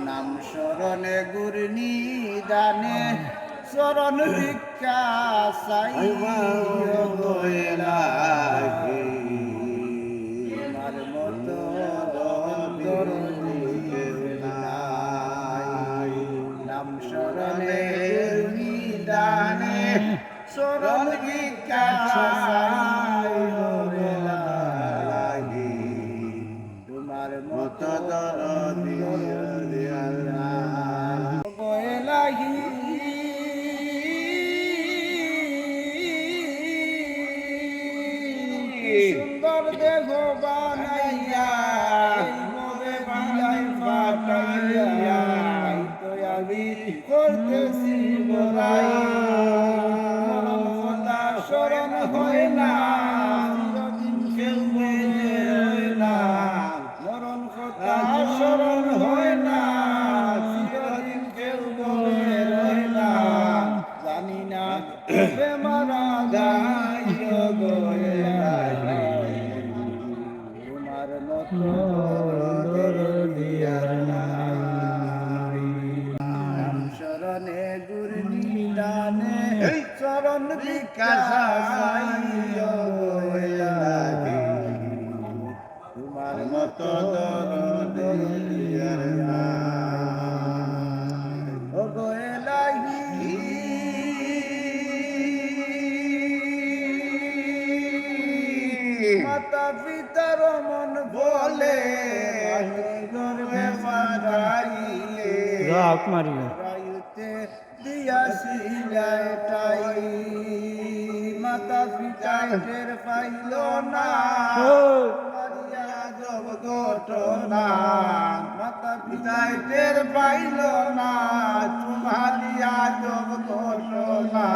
নাম শরণে গুরনি দানে চরণ ভিক্ষা চাই তোমার মতো নাম শরণে গুরনি দানে চরণ ভিক্ষা চাই তোমার মতো দরদি এলাহি সুন্দর দেহ বানাইয়া মনে বিলাই ফাটাইয়া তো আমি করতেছি বলাই মরণ কথা স্মরণ হয় না চিরদিন কেউ হয় না মরণ কথা স্মরণ হয় না চিরদিন কেউ হয় না জানি না কবে মারা যায় গো তোমার মতো দরদিয়ার নাই নাম শরণে গুরনি দানে চরণ ভিক্ষা তোমার মতো দরদিয়ার নাই ও গো এলাহি মাতা পিতার মন বলে গর্বে মারাইলে রাত মারিলে রাইতে দিয়াছিলাটাই মাতা পিতা টের পাইল না মারিয়া জব ঘটনা মাতা পিতা টের পাইল না তোমারিয়া জব ঘটনা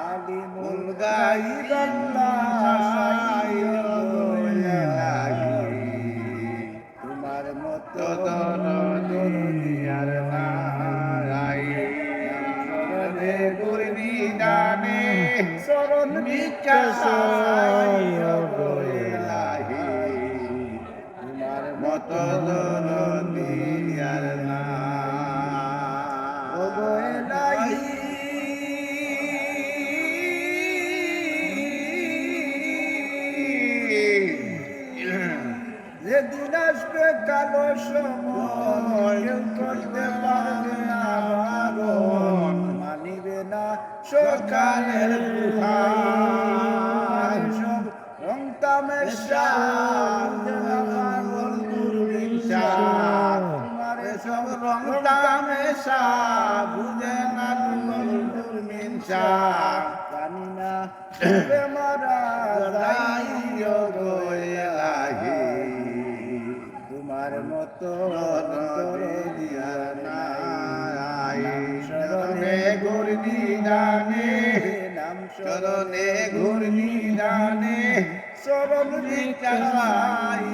আলি মূল গাইবাল্লা তোমার মতো দরদিয়ার নাই শরণে গুরনি দানে চরণ ভিক্ষা চাই তোমার মতো দরদিয়ার নাই ও গো এলাহি যেদিন আসবে কালো সময় কেউ করতে পারবে না বারণ মানিবে না সকালের পুহার সব রং তামেশা পাগল দুর্বিশা তোমার সব রং তামেশা বুঝে না পাগল দুর্বিশা জানি না কবে মারা যায় গো এলাহি তোমার মতো দরদিয়ার নাই শরণে গুরনি দানে নাম শরণে গুরনি দানে চরণ ভিক্ষা চাই